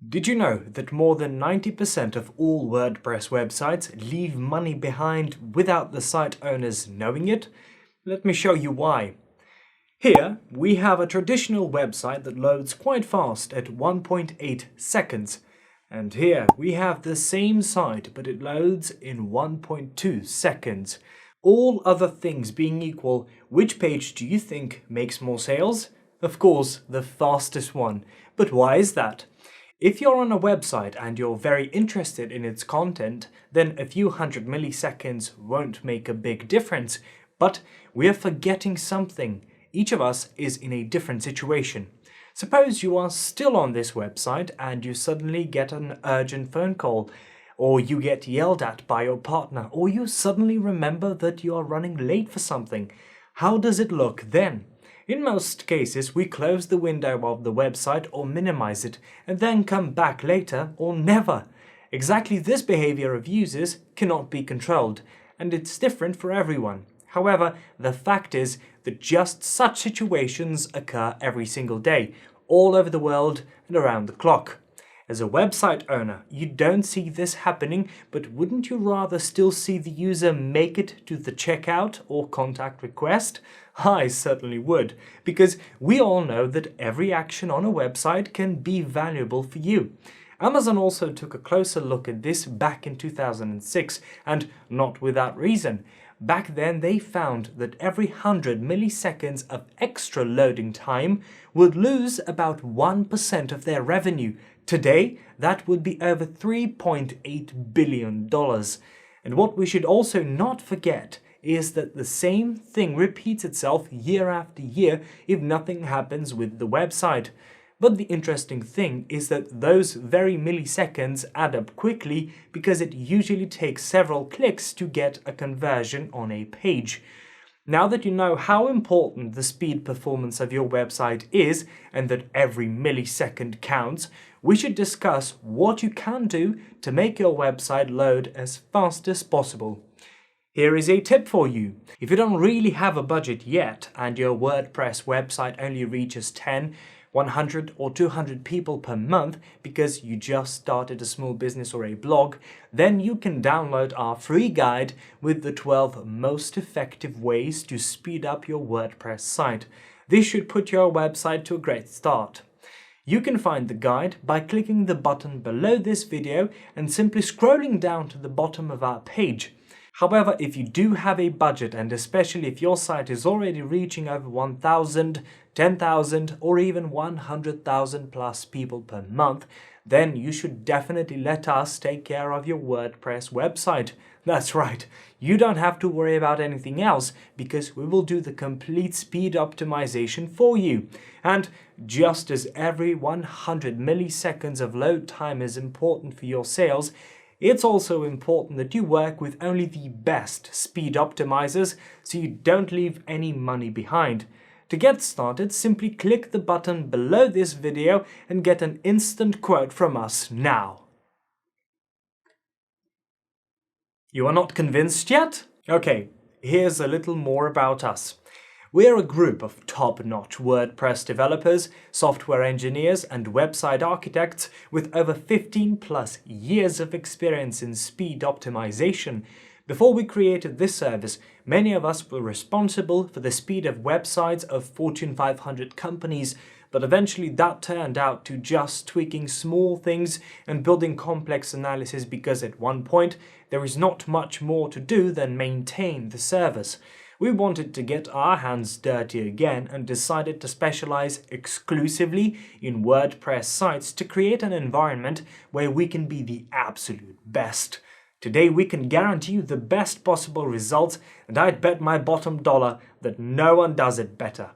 Did you know that more than 90% of all WordPress websites leave money behind without the site owners knowing it? Let me show you why. Here we have a traditional website that loads quite fast at 1.8 seconds. And here we have the same site, but it loads in 1.2 seconds. All other things being equal, which page do you think makes more sales? Of course, the fastest one. But why is that? If you're on a website and you're very interested in its content, then a few hundred milliseconds won't make a big difference. But we're forgetting something. Each of us is in a different situation. Suppose you are still on this website and you suddenly get an urgent phone call, or you get yelled at by your partner, or you suddenly remember that you are running late for something. How does it look then? In most cases, we close the window of the website or minimize it, and then come back later or never. Exactly this behavior of users cannot be controlled, and it's different for everyone. However, the fact is that just such situations occur every single day, all over the world and around the clock. As a website owner, you don't see this happening, but wouldn't you rather still see the user make it to the checkout or contact request? I certainly would, because we all know that every action on a website can be valuable for you. Amazon also took a closer look at this back in 2006, and not without reason. Back then they found that every 100 milliseconds of extra loading time would lose about 1% of their revenue. Today, that would be over $3.8 billion. And what we should also not forget is that the same thing repeats itself year after year if nothing happens with the website. But the interesting thing is that those very milliseconds add up quickly because it usually takes several clicks to get a conversion on a page. Now that you know how important the speed performance of your website is and that every millisecond counts, we should discuss what you can do to make your website load as fast as possible. Here is a tip for you. If you don't really have a budget yet and your WordPress website only reaches 10, 100 or 200 people per month because you just started a small business or a blog, then you can download our free guide with the 12 most effective ways to speed up your WordPress site. This should put your website to a great start. You can find the guide by clicking the button below this video and simply scrolling down to the bottom of our page. However, if you do have a budget, and especially if your site is already reaching over 1,000, 10,000 or even 100,000 plus people per month, then you should definitely let us take care of your WordPress website. That's right, you don't have to worry about anything else because we will do the complete speed optimization for you. And just as every 100 milliseconds of load time is important for your sales, it's also important that you work with only the best speed optimizers so you don't leave any money behind. To get started, simply click the button below this video and get an instant quote from us now. You are not convinced yet? Okay, here's a little more about us. We're a group of top-notch WordPress developers, software engineers and website architects with over 15 plus years of experience in speed optimization. Before we created this service, many of us were responsible for the speed of websites of Fortune 500 companies, but eventually that turned out to just tweaking small things and building complex analysis because at one point there is not much more to do than maintain the service. We wanted to get our hands dirty again and decided to specialize exclusively in WordPress sites to create an environment where we can be the absolute best. Today we can guarantee you the best possible results, and I'd bet my bottom dollar that no one does it better.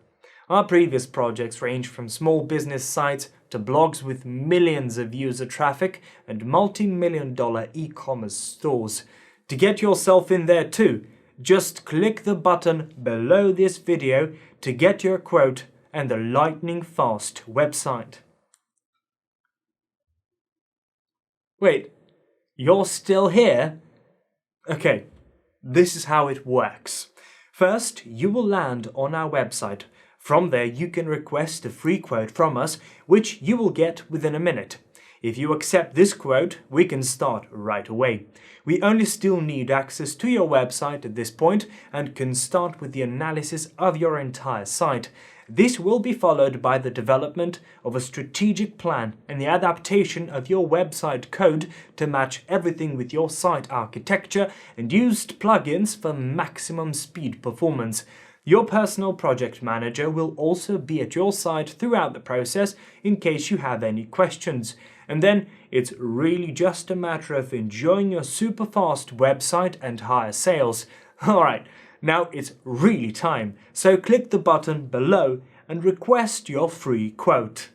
Our previous projects range from small business sites to blogs with millions of user traffic and multi-million-dollar e-commerce stores. To get yourself in there too, just click the button below this video to get your quote and the lightning fast website. Wait, you're still here? Okay, this is how it works. First, you will land on our website. From there, you can request a free quote from us, which you will get within a minute. If you accept this quote, we can start right away. We only still need access to your website at this point and can start with the analysis of your entire site. This will be followed by the development of a strategic plan and the adaptation of your website code to match everything with your site architecture and used plugins for maximum speed performance. Your personal project manager will also be at your side throughout the process in case you have any questions. And then it's really just a matter of enjoying your super fast website and higher sales. Alright, now it's really time, so click the button below and request your free quote.